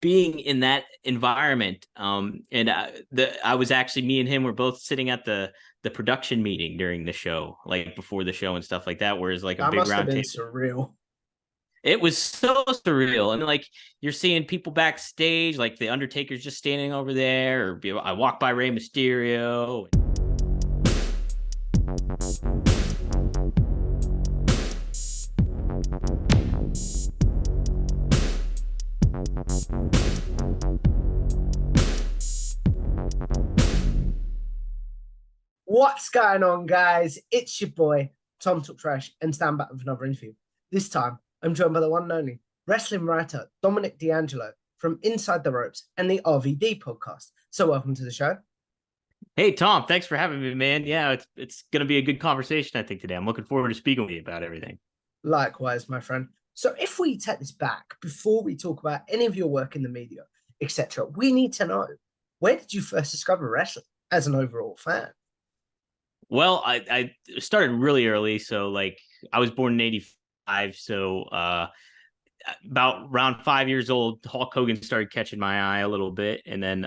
being in that environment. And I was actually, me and him were both sitting at the production meeting during the show, like before the show and stuff like that, whereas like a That big must have round been table. surreal. It was so surreal. And like you're seeing people backstage, like the Undertaker's just standing over there, or I walk by Rey Mysterio. What's going on, guys? It's your boy, Tom Talk Trash, and stand back with another interview. This time, I'm joined by the one and only wrestling writer, Dominic DeAngelo, from Inside the Ropes and the RVD podcast. So, welcome to the show. Hey Tom, thanks for having me, man. Yeah, it's gonna be a good conversation, I think, today. I'm looking forward to speaking with you about everything. Likewise, my friend. So, if we take this back, before we talk about any of your work in the media, etc., we need to know, where did you first discover wrestling as an overall fan? Well, I started really early, so like I was born in '85, so about around 5 years old, Hulk Hogan started catching my eye a little bit, and then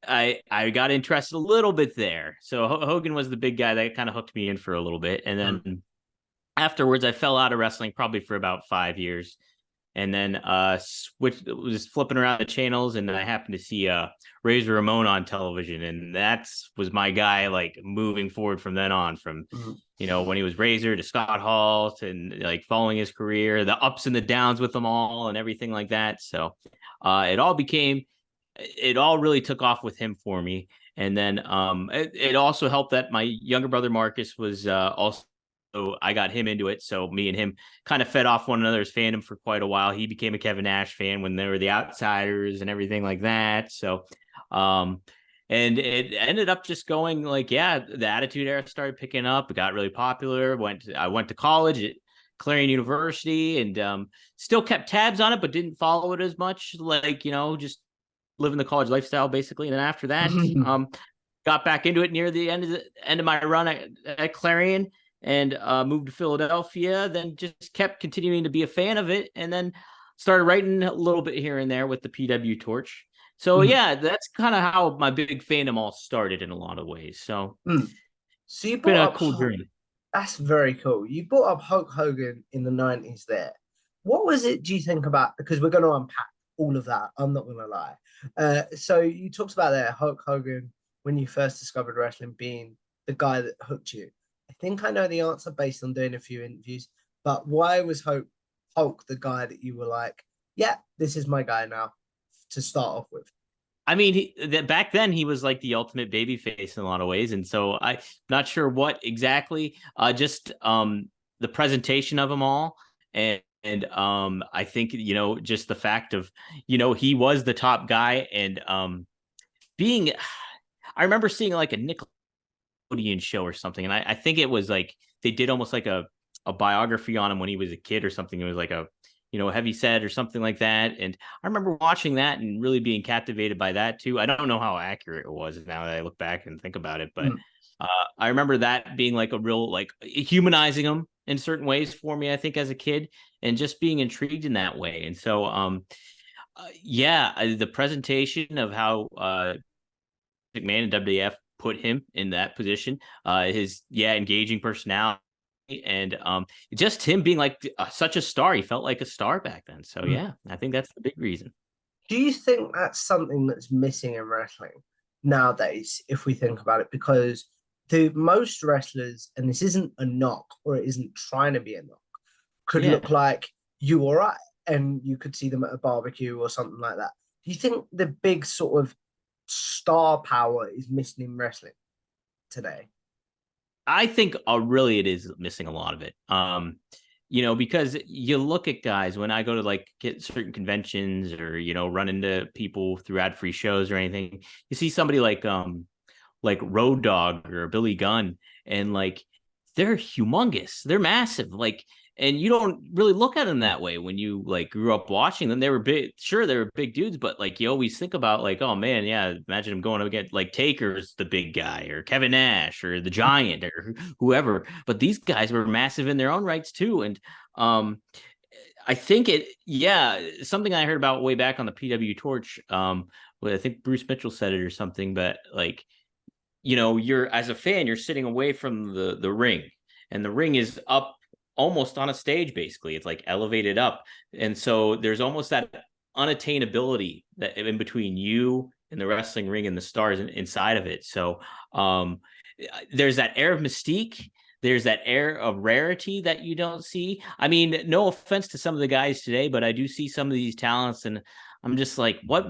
I got interested a little bit there. So Hogan was the big guy that kind of hooked me in for a little bit, and then afterwards I fell out of wrestling probably for about 5 years, and then was flipping around the channels, and I happened to see Razor Ramon on television, and that was my guy, like moving forward from then on, from when he was Razor to Scott Hall, to like following his career, the ups and the downs with them all and everything like that. So it all really took off with him for me. And then it also helped that my younger brother Marcus was also, so I got him into it. So me and him kind of fed off one another's fandom for quite a while. He became a Kevin Nash fan when they were the Outsiders and everything like that. So, and it ended up just going like, yeah, the Attitude Era started picking up. It got really popular. I went to college at Clarion University, and still kept tabs on it, but didn't follow it as much. Like, just living the college lifestyle basically. And then after that, got back into it near the end of my run at Clarion, and moved to Philadelphia, then just kept continuing to be a fan of it, and then started writing a little bit here and there with the PW Torch. So yeah, that's kind of how my big fandom all started in a lot of ways. So So you been brought a up cool journey. That's very cool. You brought up Hulk Hogan in the 90s there. What was it, do you think, about? Because we're going to unpack all of that. I'm not going to lie. So you talked about there, Hulk Hogan, when you first discovered wrestling, being the guy that hooked you. I think I know the answer based on doing a few interviews, but why was Hulk the guy that you were like, yeah, this is my guy now to start off with? I mean, back then he was like the ultimate baby face in a lot of ways, and so I'm not sure what exactly. Just the presentation of them all, and I think just the fact of he was the top guy, and being. I remember seeing like a Nickelodeon show or something, and I think it was like they did almost like a biography on him when he was a kid or something. It was like a heavy set or something like that. And I remember watching that and really being captivated by that too. I don't know how accurate it was now that I look back and think about it, but I remember that being like a real, like, humanizing him in certain ways for me, I think, as a kid, and just being intrigued in that way. And so, the presentation of how McMahon and WWF put him in that position, his engaging personality, and just him being like such a star. He felt like a star back then. So yeah, I think that's the big reason. Do you think that's something that's missing in wrestling nowadays, if we think about it? Because the most wrestlers, and this isn't a knock or it isn't trying to be a knock, could Yeah. look like you or I, and you could see them at a barbecue or something like that. Do you think the big sort of star power is missing in wrestling today? I think really it is missing a lot of it. Because you look at guys, when I go to like get certain conventions, or run into people through ad-free shows or anything, you see somebody like Road Dogg or Billy Gunn, and like they're humongous, they're massive, like, and you don't really look at them that way when you like grew up watching them. They were big, sure, they were big dudes, but like you always think about like, oh man, yeah, imagine him going to get like Taker's the big guy, or Kevin Nash, or the Giant, or whoever. But these guys were massive in their own rights too, and um I think something I heard about way back on the PW Torch. I think Bruce Mitchell said it or something, but like, you're as a fan, you're sitting away from the ring, and the ring is up almost on a stage. Basically, it's like elevated up, and so there's almost that unattainability that in between you and the wrestling ring and the stars inside of it. So there's that air of mystique. There's that air of rarity that you don't see. I mean, no offense to some of the guys today, but I do see some of these talents, and I'm just like, what?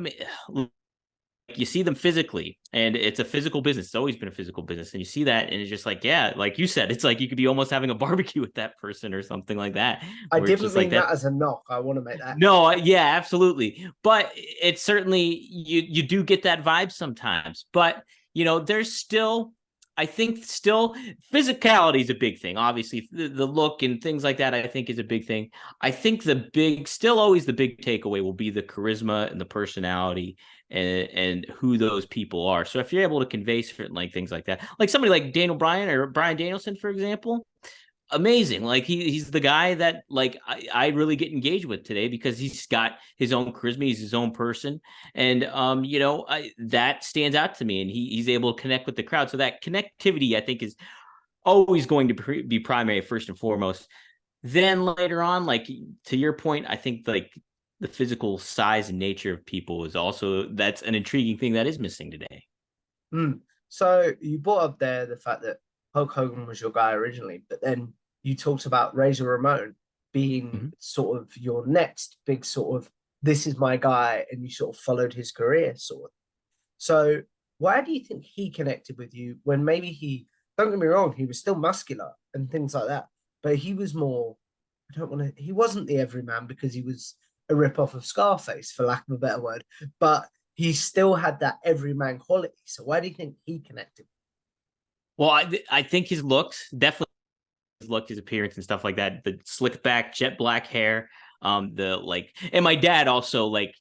You see them physically, and it's a physical business. It's always been a physical business, and you see that, and it's just like, yeah, like you said, it's like you could be almost having a barbecue with that person or something like that, I where it's didn't just like mean that. that as a knock. I want to make that. No, yeah, absolutely. But it's certainly you do get that vibe sometimes. But there's still, I think, still physicality is a big thing. Obviously, the look and things like that, I think, is a big thing. I think still always the big takeaway will be the charisma and the personality and who those people are. So if you're able to convey certain like things like that, like somebody like Daniel Bryan or Bryan Danielson, for example, amazing. Like he's the guy that like I really get engaged with today because he's got his own charisma, he's his own person, and that stands out to me, and he's able to connect with the crowd. So that connectivity, I think, is always going to be primary first and foremost. Then later on, like to your point, I think like the physical size and nature of people is also that's an intriguing thing that is missing today. So you brought up there the fact that Hulk Hogan was your guy originally, but then you talked about Razor Ramon being sort of your next big sort of this is my guy, and you sort of followed his career sort of. So why do you think he connected with you when maybe don't get me wrong, he was still muscular and things like that, but he was more, he wasn't the everyman because he was a rip-off of Scarface, for lack of a better word, but he still had that everyman quality. So why do you think he connected? Well, I think his looks, definitely his look, his appearance and stuff like that, the slick back, jet black hair, the like, and my dad also like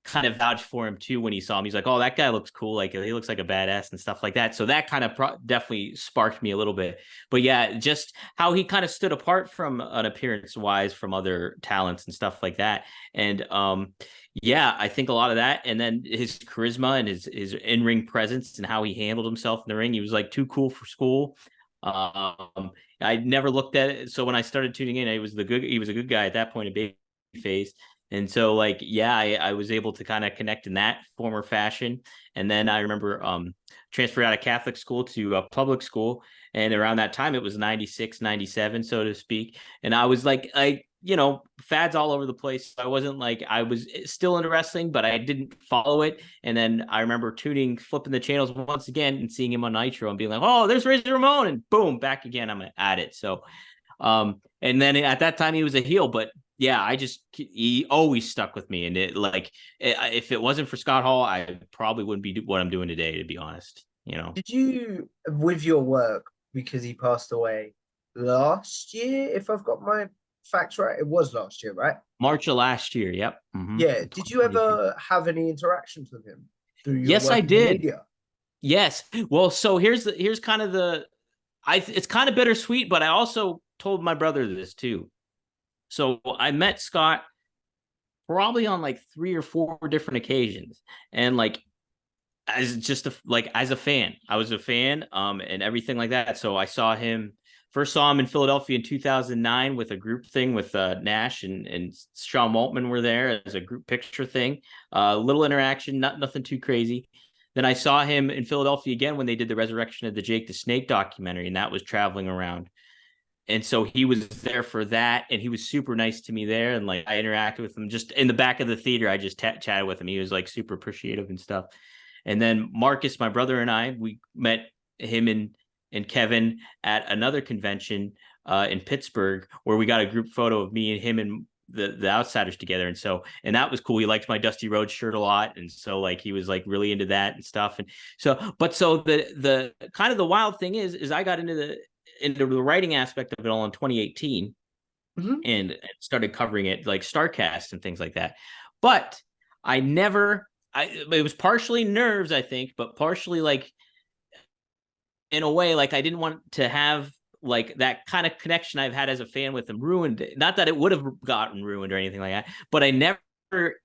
kind of vouched for him too when he saw him. He's like, oh, that guy looks cool. Like he looks like a badass and stuff like that. So that kind of definitely sparked me a little bit. But yeah, just how he kind of stood apart from an appearance wise from other talents and stuff like that. And yeah, I think a lot of that, and then his charisma and his in-ring presence and how he handled himself in the ring. He was like too cool for school. I never looked at it. So when I started tuning in, he was a good guy at that point in baby phase. And so like, yeah, I was able to kind of connect in that former fashion. And then I remember transferred out of Catholic school to public school. And around that time, it was 96, 97, so to speak. And I was like, fads all over the place. I wasn't like, I was still into wrestling, but I didn't follow it. And then I remember flipping the channels once again and seeing him on Nitro and being like, oh, there's Razor Ramon. And boom, back again, I'm at it. So, and then at that time he was a heel, but yeah, he always stuck with me. And if it wasn't for Scott Hall, I probably wouldn't be what I'm doing today, to be honest. Did you, with your work, because he passed away last year, if I've got my facts right, it was last year, right? March of last year. Yep. Yeah. Did you ever have any interactions with him through your Yes, work I in the did. media? Yes. Well, so here's kind of it's kind of bittersweet, but I also told my brother this too. So I met Scott probably on like 3 or 4 different occasions, and like as a fan, I was a fan, and everything like that. So I first saw him in Philadelphia in 2009 with a group thing with Nash and Sean Waltman were there as a group picture thing. Little interaction, nothing too crazy. Then I saw him in Philadelphia again when they did the Resurrection of the Jake the Snake documentary, and that was traveling around. And so he was there for that, and he was super nice to me there. And like I interacted with him just in the back of the theater. I just chatted with him. He was like super appreciative and stuff. And then Marcus, my brother, and we met him and Kevin at another convention in Pittsburgh, where we got a group photo of me and him and the Outsiders together. And that was cool. He liked my Dusty Rhodes shirt a lot. And so like he was like really into that and stuff. And so the kind of the wild thing is I got into the writing aspect of it all in 2018 and started covering it like StarCast and things like that. But it was partially nerves, I think, but partially like in a way, like I didn't want to have like that kind of connection I've had as a fan with him ruined. Not that it would have gotten ruined or anything like that, but I never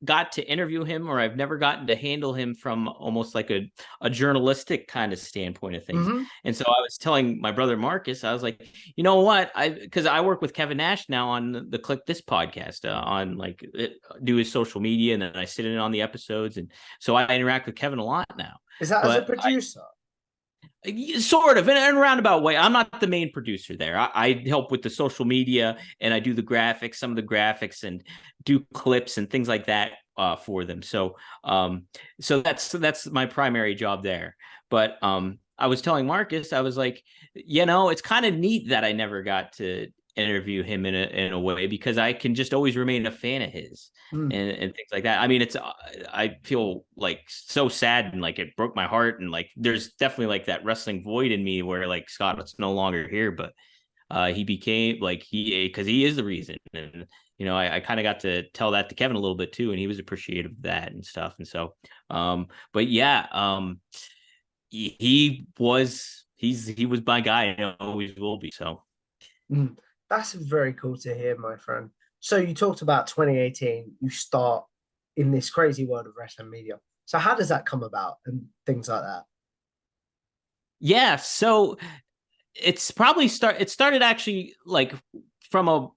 got to interview him, or I've never gotten to handle him from almost like a journalistic kind of standpoint of things. Mm-hmm. And so I was telling my brother Marcus, I was like, you know what, because I work with Kevin Nash now on the Click This podcast, on like do his social media, and then I sit in on the episodes, and so I interact with Kevin a lot now. Is that as a But producer? sort of in a roundabout way. I'm not the main producer there. I help with the social media, and I do the graphics, some of the graphics, and do clips and things like that for them. So that's my primary job there. But I was telling Marcus, I was like, it's kind of neat that I never got to interview him in a way, because I can just always remain a fan of his. Mm. And things like that. I mean, I feel like so sad, and like it broke my heart, and like there's definitely like that wrestling void in me where like Scott's no longer here, but he became like because he is the reason. And I kind of got to tell that to Kevin a little bit too, and he was appreciative of that and stuff. And so but yeah, he was my guy, and always will be. So That's very cool to hear, my friend. So you talked about 2018, you start in this crazy world of wrestling media. So how does that come about and things like that? yeah, so it started actually like from a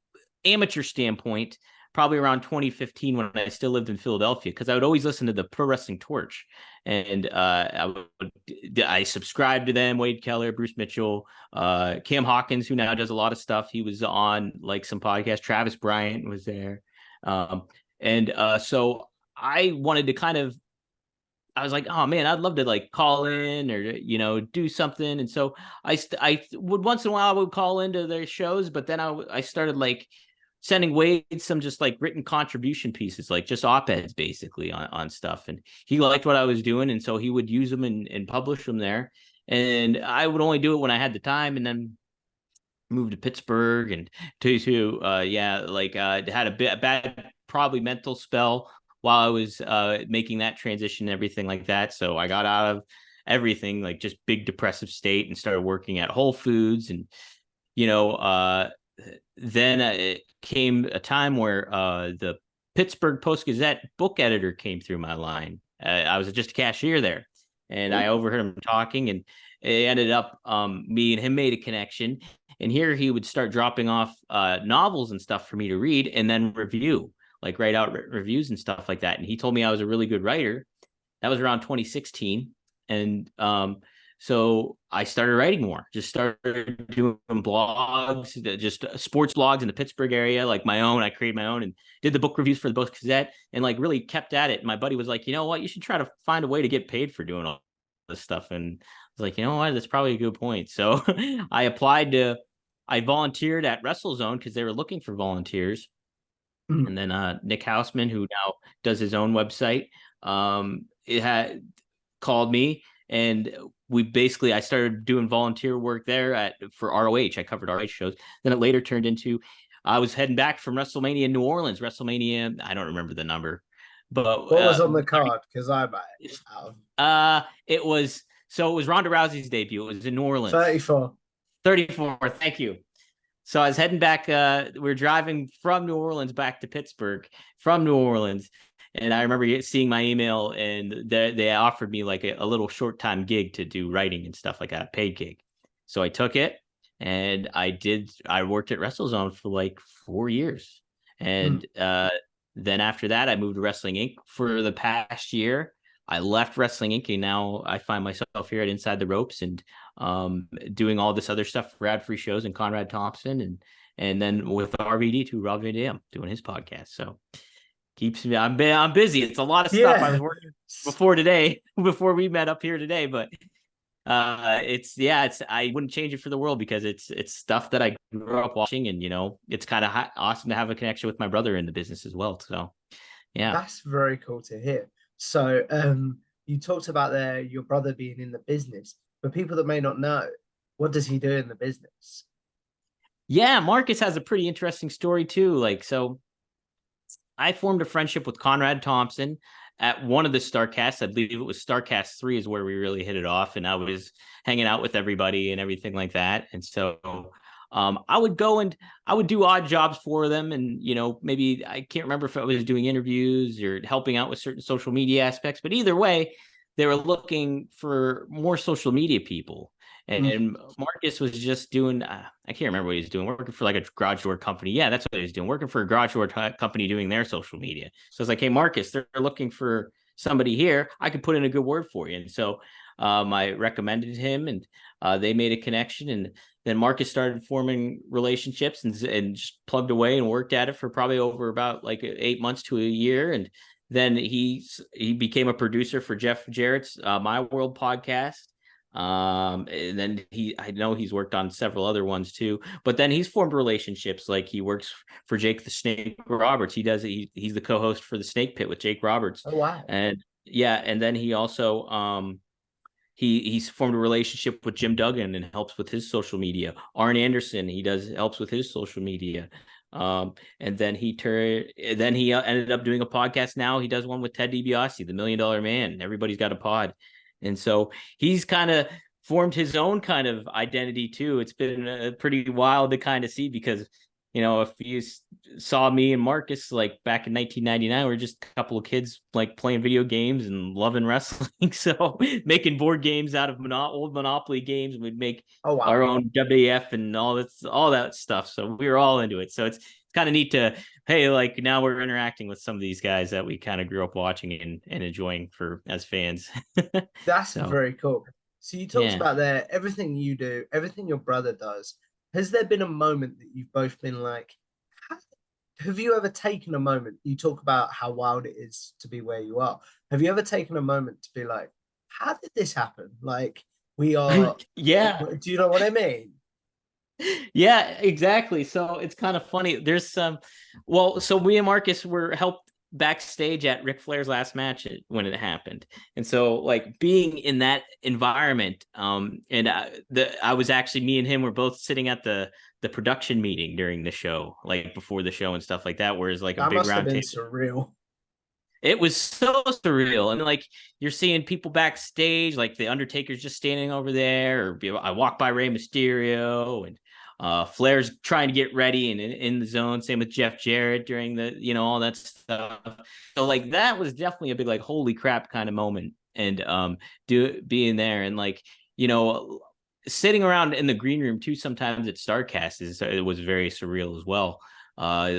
amateur standpoint, probably around 2015, when I still lived in Philadelphia, because I would always listen to the Pro Wrestling Torch, and I subscribed to them. Wade Keller, Bruce Mitchell, Cam Hawkins, who now does a lot of stuff. He was on like some podcast. Travis Bryant was there, and so I wanted to I was like, oh man, I'd love to like call in or do something. And so I would once in a while I would call into their shows, but then I started like sending Wade some just like written contribution pieces, like just op-eds basically on stuff. And he liked what I was doing, and so he would use them and publish them there. And I would only do it when I had the time, and then moved to Pittsburgh and had a bad probably mental spell while I was making that transition and everything like that. So I got out of everything, like just big depressive state, and started working at Whole Foods. And then it came a time where the Pittsburgh Post-Gazette book editor came through my line. I was just a cashier there, and I overheard him talking, and it ended up me and him made a connection. And here he would start dropping off novels and stuff for me to read and then review, like write out reviews and stuff like that. And he told me I was a really good writer. That was around 2016. And so I started writing more, just started doing blogs, just sports blogs in the Pittsburgh area, like my own. I created my own and did the book reviews for the Post Gazette, and like really kept at it. And my buddy was like, you know what, you should try to find a way to get paid for doing all this stuff. And I was like, you know what, that's probably a good point. So I volunteered at WrestleZone because they were looking for volunteers. And then Nick Hausman, who now does his own website, it had called me, and I started doing volunteer work there for ROH. I covered ROH shows. Then it later turned into, I was heading back from WrestleMania in New Orleans. WrestleMania, I don't remember the number, but what was on the card? Because I buy it. It was Ronda Rousey's debut. It was in New Orleans. 34. 34. Thank you. So I was heading back. We were driving from New Orleans back to Pittsburgh from New Orleans. And I remember seeing my email, and they offered me like a little short time gig to do writing and stuff like that, paid gig. So I took it, and I worked at WrestleZone for like 4 years. And then after that, I moved to Wrestling Inc. for the past year. I left Wrestling Inc. and now I find myself here at Inside the Ropes and doing all this other stuff for ad-free shows and Conrad Thompson, and then with RVD too, Rob Van Dam, doing his podcast. So keeps me. I'm busy. It's a lot of stuff. I was working before we met up here today, but I wouldn't change it for the world, because it's stuff that I grew up watching, and it's kind of awesome to have a connection with my brother in the business as well. So yeah, that's very cool to hear. So you talked about your brother being in the business. For people that may not know, what does he do in the business? Yeah, Marcus has a pretty interesting story too. Like, so I formed a friendship with Conrad Thompson at one of the Starcasts. I believe it was Starcast 3 is where we really hit it off, and I was hanging out with everybody and everything like that. And so I would go and I would do odd jobs for them. And, maybe I can't remember if I was doing interviews or helping out with certain social media aspects, but either way, they were looking for more social media people. Mm. And Marcus was just doing, I can't remember what he was doing, working for like a garage door company. Yeah, that's what he was doing, working for a garage door company doing their social media. So I was like, hey, Marcus, they're looking for somebody here. I could put in a good word for you. And so I recommended him, and they made a connection. And then Marcus started forming relationships and just plugged away and worked at it for probably over about like 8 months to a year. And then he became a producer for Jeff Jarrett's My World podcast. And then I know he's worked on several other ones too, but then he's formed relationships. Like he works for Jake the Snake Roberts. He's the co-host for the Snake Pit with Jake Roberts. Oh wow. And yeah, and then he also he's formed a relationship with Jim Duggan and helps with his social media. Arn Anderson, helps with his social media. And then he ended up doing a podcast. Now he does one with Ted DiBiase, the $1 Million Man. Everybody's got a pod. And so he's kind of formed his own kind of identity too. It's been pretty wild to kind of see, because, if you saw me and Marcus like back in 1999, we are just a couple of kids like playing video games and loving wrestling. So making board games out of old Monopoly games. We'd make our own WF and all that stuff. So we were all into it. So it's kind of neat to, hey, like now we're interacting with some of these guys that we kind of grew up watching and enjoying as fans. That's very cool. So you talked about everything you do, everything your brother does. Has there been a moment that you've both been like, have you ever taken a moment? You talk about how wild it is to be where you are. Have you ever taken a moment to be like, how did this happen? Like, we are, yeah. Do you know what I mean? Yeah, exactly. So it's kind of funny. There's so we and Marcus were helped backstage at Ric Flair's last match when it happened. And so like being in that environment, and I was actually, me and him were both sitting at the production meeting during the show, like before the show and stuff like that, whereas like a big round table. Surreal. It was so surreal. And like you're seeing people backstage, like the Undertaker's just standing over there, or I walk by Rey Mysterio, and Flair's trying to get ready and in the zone. Same with Jeff Jarrett during the, all that stuff. So like that was definitely a big like holy crap kind of moment. And being there and like, sitting around in the green room too. Sometimes at StarCast it was very surreal as well.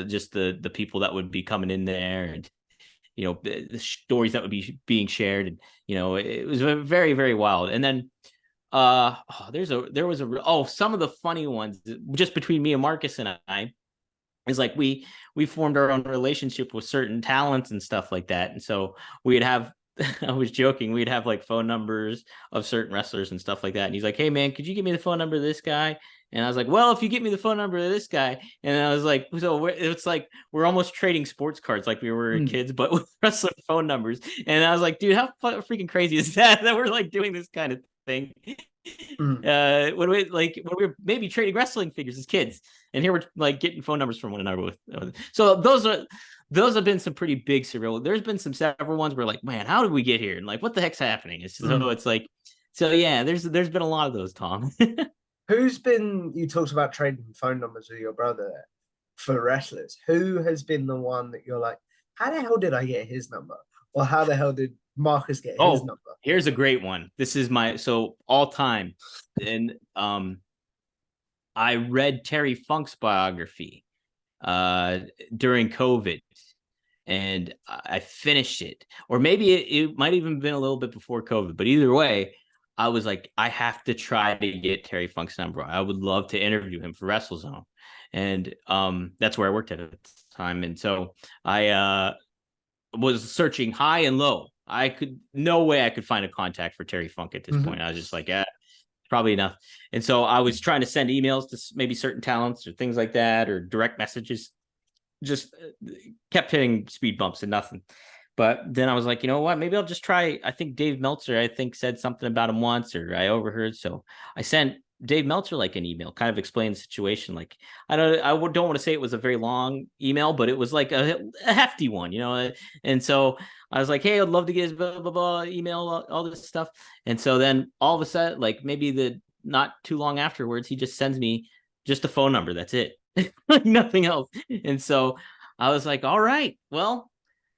Just the people that would be coming in there, and the stories that would be being shared, and it was very, very wild. And then some of the funny ones just between me and Marcus and I is like we formed our own relationship with certain talents and stuff like that. And so we'd have I was joking, we'd have like phone numbers of certain wrestlers and stuff like that. And he's like, hey man, could you give me the phone number of this guy? And I was like, well, if you give me the phone number of this guy. And I was like, so it's like we're almost trading sports cards like we were kids, but with wrestler phone numbers. And I was like, dude, how freaking crazy is that we're like doing this kind of thing? When we were maybe trading wrestling figures as kids, and here we're like getting phone numbers from one another so those have been some pretty big surreal. There's been several ones where like, man, how did we get here? And like, what the heck's happening? It's like, yeah, there's been a lot of those, Tom. You talked about trading phone numbers with your brother for wrestlers. Who has been the one that you're like, how the hell did I get his number? Or how the hell did Marcus get his number? Here's a great one. This is my all time. And I read Terry Funk's biography during COVID, and I finished it. Or maybe it might even been a little bit before COVID, but either way, I was like, I have to try to get Terry Funk's number. I would love to interview him for WrestleZone. And that's where I worked at the time. And so I was searching high and low. No way I could find a contact for Terry Funk at this point. I was just like, probably enough. And so I was trying to send emails to maybe certain talents or things like that, or direct messages, just kept hitting speed bumps and nothing. But then I was like, you know what, maybe I'll just try. I think Dave Meltzer, said something about him once, or I overheard. So I sent Dave Meltzer like an email, kind of explained the situation. Like, I don't want to say it was a very long email, but it was like a hefty one, And so I was like, hey, I'd love to get his blah, blah, blah email, all this stuff. And so then all of a sudden, like maybe not too long afterwards, he just sends me just a phone number. That's it. Like nothing else. And so I was like, all right, well,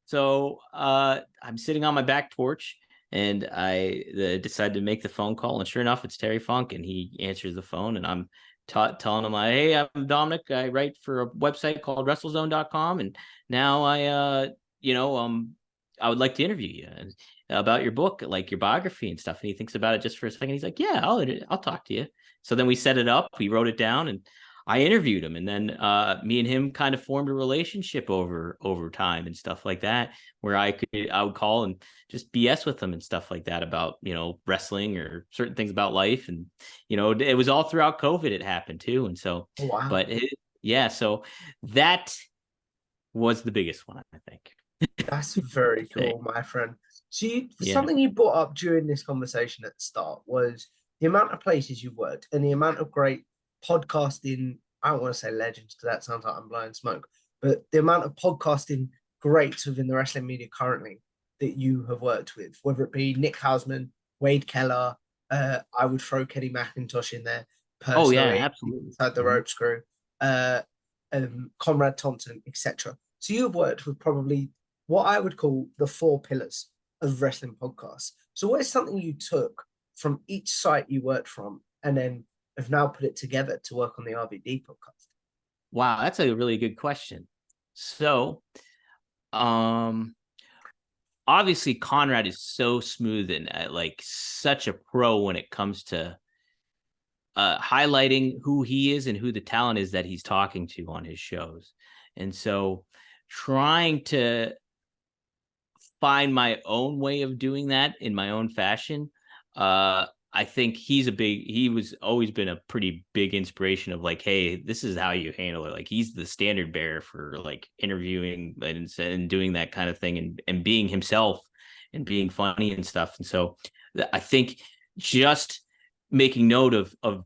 so I'm sitting on my back porch and I decided to make the phone call. And sure enough, it's Terry Funk. And he answers the phone. And I'm telling him, hey, I'm Dominic. I write for a website called WrestleZone.com. And now I would like to interview you about your book, like your biography and stuff. And he thinks about it just for a second. He's like, yeah, I'll talk to you. So then we set it up. We wrote it down and I interviewed him, and then me and him kind of formed a relationship over time and stuff like that, where I would call and just BS with him and stuff like that about, wrestling or certain things about life. And, it was all throughout COVID it happened too. And so, Oh, wow. but yeah, so that was the biggest one, I think. That's very cool, my friend. So Yeah. something you brought up during this conversation at the start was the amount of places you worked and the amount of great podcasting. I don't want to say legends because that sounds like I'm blowing smoke, but the amount of podcasting greats within the wrestling media currently that you have worked with, whether it be Nick Hausman, Wade Keller, I would throw Kenny McIntosh in there Oh yeah, personally, absolutely. inside the rope screw, Conrad Thompson, etc. So you've worked with probably what I would call the four pillars of wrestling podcasts. So what is something you took from each site you worked from and then have now put it together to work on the RVD podcast? Wow, that's a really good question. So, obviously Conrad is so smooth and like such a pro when it comes to highlighting who he is and who the talent is that he's talking to on his shows. And so trying to find my own way of doing that in my own fashion, I think he was always been a pretty big inspiration of like, hey, this is how you handle it. Like he's the standard bearer for like interviewing and doing that kind of thing and being himself and being funny and stuff. And so I think just making note of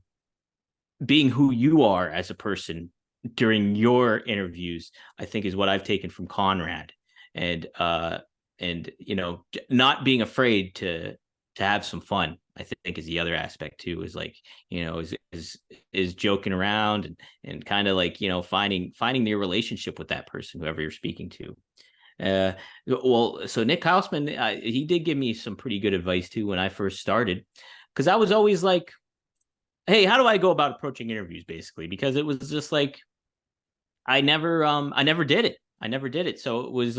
being who you are as a person during your interviews, I think is what I've taken from Conrad. And not being afraid to have some fun, I think is the other aspect too, is like, is joking around and kind of like, finding your relationship with that person, whoever you're speaking to. So Nick Hausman, he did give me some pretty good advice too when I first started, because I was always like, hey, how do I go about approaching interviews, basically? Because it was just like, I never did it. I never did it. So it was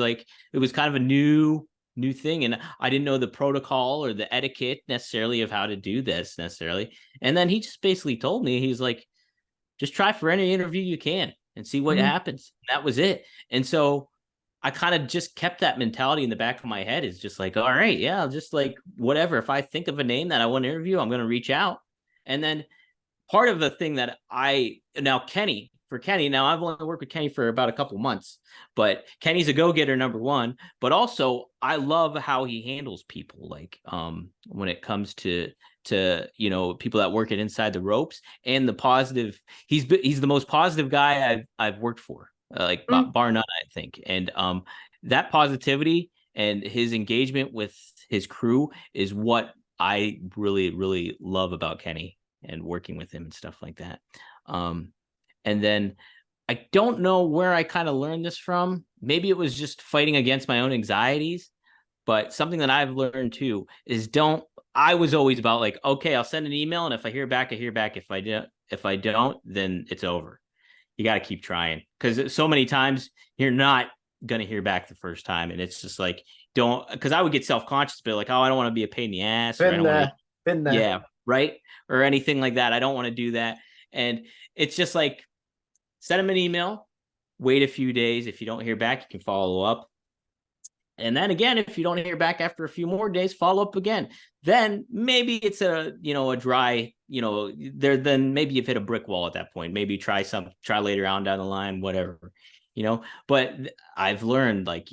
kind of a new thing. And I didn't know the protocol or the etiquette necessarily of how to do this necessarily. And then he just basically told me, he's like, just try for any interview you can and see what happens. And that was it. And so I kind of just kept that mentality in the back of my head, is just like, all right, yeah, just like whatever. If I think of a name that I want to interview, I'm going to reach out. And then part of the thing that Kenny, now I've only worked with Kenny for about a couple months, but Kenny's a go-getter, number one, but also I love how he handles people. Like, when it comes to people that work it inside the ropes, and the positive, he's the most positive guy I've worked for, bar none, I think. And, that positivity and his engagement with his crew is what I really, really love about Kenny and working with him and stuff like that. And then I don't know where I kind of learned this from. Maybe it was just fighting against my own anxieties, but something that I've learned too is I was always about like, okay, I'll send an email, and if I hear back, I hear back. If I don't, then it's over. You got to keep trying, because so many times you're not going to hear back the first time. And it's just like, because I would get self-conscious, but like, oh, I don't want to be a pain in the ass. Or I don't want to, been there. yeah, right. Or anything like that. I don't want to do that. And it's just like, send them an email, wait a few days. If you don't hear back, you can follow up. And then again, if you don't hear back after a few more days, follow up again. Then maybe it's a dry, then maybe you've hit a brick wall at that point. Maybe try later on down the line, whatever, but I've learned, like,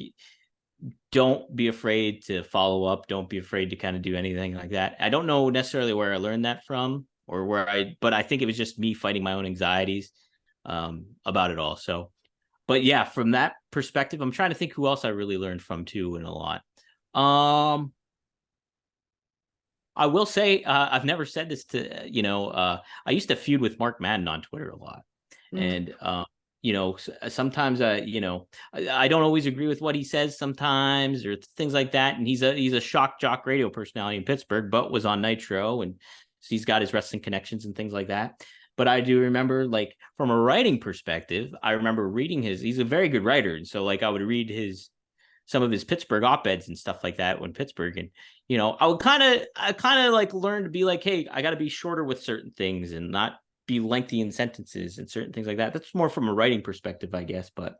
don't be afraid to follow up. Don't be afraid to kind of do anything like that. I don't know necessarily where I learned that from, but I think it was just me fighting my own anxieties about it all. So, but yeah, from that perspective, I'm trying to think who else I really learned from too, and a lot. I will say, I've never said this to, I used to feud with Mark Madden on Twitter a lot. And, sometimes, I don't always agree with what he says sometimes or things like that. And he's a shock jock radio personality in Pittsburgh, but was on Nitro, and so he's got his wrestling connections and things like that. But I do remember, like, from a writing perspective, I remember reading he's a very good writer. And so, like, I would read some of his Pittsburgh op-eds and stuff like that when Pittsburgh, and I kind of like learned to be like, hey, I got to be shorter with certain things and not be lengthy in sentences and certain things like that. That's more from a writing perspective, I guess. But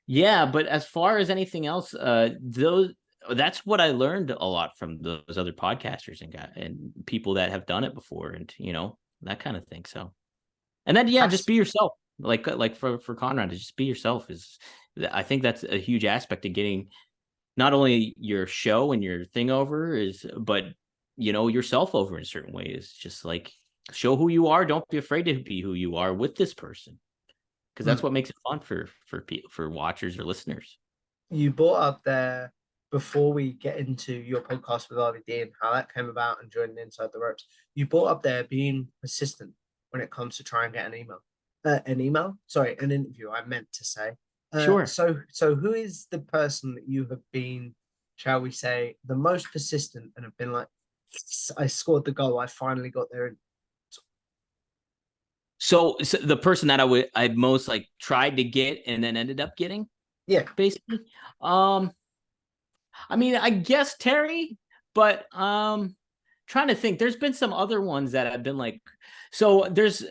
yeah, but as far as anything else, that's what I learned a lot from those other podcasters and people that have done it before, and that kind of thing. So, and then just be yourself. Like for Conrad, to just be yourself I think that's a huge aspect of getting not only your show and your thing over but yourself over in certain ways. Just like, show who you are. Don't be afraid to be who you are with this person, because that's what makes it fun for watchers or listeners. You brought up there, before we get into your podcast with RVD and how that came about and joining Inside the Ropes, you brought up there being persistent when it comes to try and get an interview, I meant to say. Sure. So who is the person that you have been, shall we say, the most persistent and have been like, I scored the goal, I finally got there? So the person that I most like tried to get and then ended up getting, basically. I mean, I guess Terry, but trying to think. There's been some other ones that have been like, so there's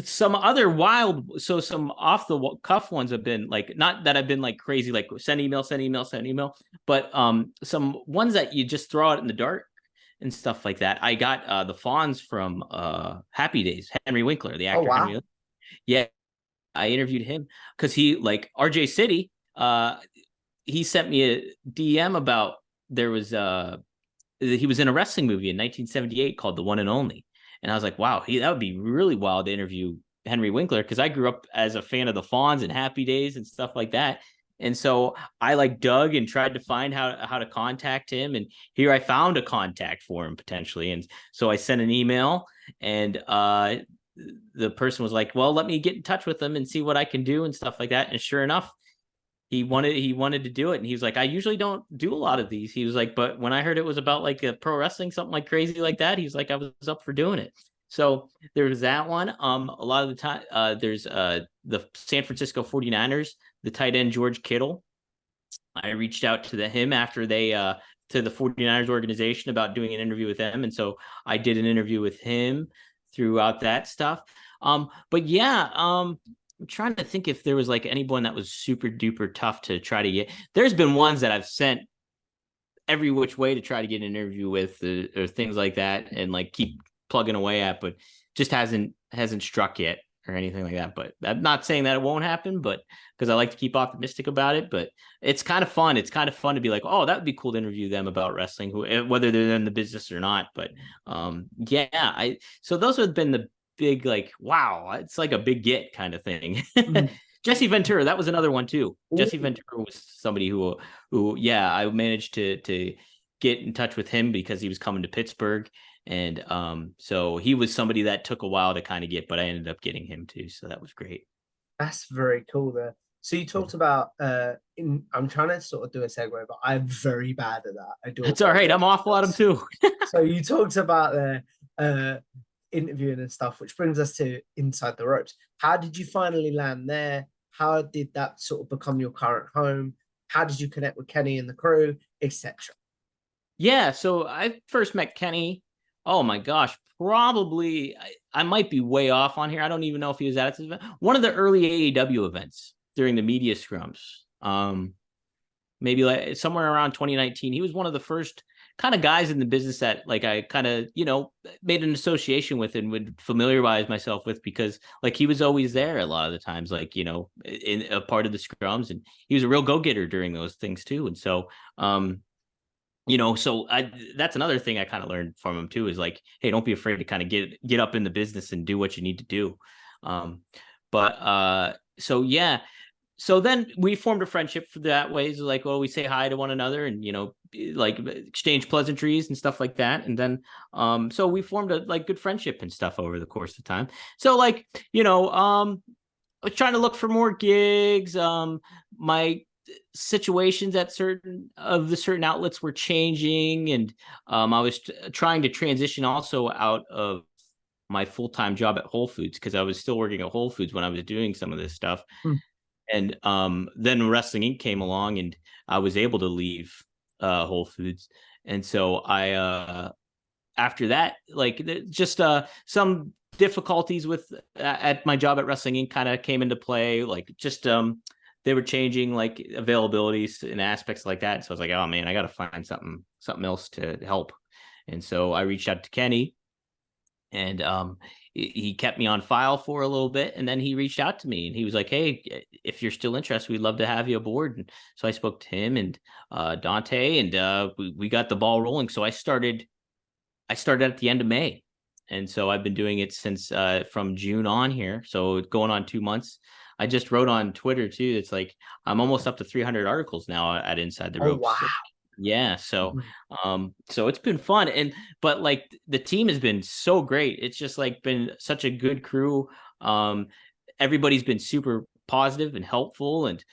some other some off the cuff ones have been like, not that I've been like crazy, like send email, but some ones that you just throw out in the dark and stuff like that. I got the Fonz from Happy Days, Henry Winkler, the actor. Oh, wow. Henry Winkler. Yeah, I interviewed him because he, like, RJ City, he sent me a DM about he was in a wrestling movie in 1978 called The One and Only. And I was like, wow, that would be really wild to interview Henry Winkler, because I grew up as a fan of the Fonz and Happy Days and stuff like that. And so I like dug and tried to find how to contact him. And here I found a contact for him potentially. And so I sent an email, and the person was like, well, let me get in touch with him and see what I can do and stuff like that. And sure enough, he wanted to do it. And he was like, I usually don't do a lot of these. He was like, but when I heard it was about like a pro wrestling, something like crazy like that, he's like, I was up for doing it. So there was that one. A lot of the time, there's the San Francisco 49ers, the tight end George Kittle. I reached out to him after they to the 49ers organization about doing an interview with them. And so I did an interview with him throughout that stuff. But yeah, I'm trying to think if there was like anyone that was super duper tough to try to get. There's been ones that I've sent every which way to try to get an interview with or things like that, and like keep plugging away at, but just hasn't struck yet or anything like that. But I'm not saying that it won't happen, but because I like to keep optimistic about it. But it's kind of fun. It's kind of fun to be like, oh, that would be cool to interview them about wrestling, whether they're in the business or not. But yeah, so those have been the big, like, wow, it's like a big get kind of thing. Jesse Ventura, that was another one too. Ooh. Jesse Ventura was somebody who yeah, I managed to get in touch with him because he was coming to Pittsburgh. And so he was somebody that took a while to kind of get, but I ended up getting him too. So that was great. That's very cool there. So you talked about I'm trying to sort of do a segue, but I'm very bad at that. I do. It's all right. I'm awful at them too. So you talked about interviewing and stuff, which brings us to Inside the Ropes. How did you finally land there? How did that sort of become your current home? How did you connect with Kenny and the crew, etc.? Yeah, so I first met Kenny, oh my gosh, probably, I might be way off on here. I don't even know if he was at this event. One of the early AEW events during the media scrums. Maybe like somewhere around 2019. He was one of the first kind of guys in the business that like I kind of, made an association with and would familiarize myself with, because like he was always there a lot of the times, like, in a part of the scrums, and he was a real go-getter during those things too. And so, so that's another thing I kind of learned from him too, is like, hey, don't be afraid to kind of get up in the business and do what you need to do. So yeah. So then we formed a friendship for that way. So like, well, we say hi to one another and, like exchange pleasantries and stuff like that. And then so we formed a like good friendship and stuff over the course of time. So like, I was trying to look for more gigs. My situations at certain outlets were changing, and I was trying to transition also out of my full-time job at Whole Foods, because I was still working at Whole Foods when I was doing some of this stuff. And then Wrestling Inc. came along, and I was able to leave Whole Foods. And so I after that, like just some difficulties with at my job at Wrestling Inc. kind of came into play. Like just they were changing like availabilities and aspects like that. So I was like, oh man, I got to find something else to help. And so I reached out to Kenny, and he kept me on file for a little bit, and then he reached out to me and he was like, hey, if you're still interested, we'd love to have you aboard. And so I spoke to him and Dante, and we got the ball rolling. So I started at the end of May. And so I've been doing it since from June on here. So going on 2 months. I just wrote on Twitter too. It's like I'm almost up to 300 articles now at Inside the Ropes. Wow. So, yeah. So so it's been fun. But like the team has been so great. It's just like been such a good crew. Everybody's been super positive and helpful, and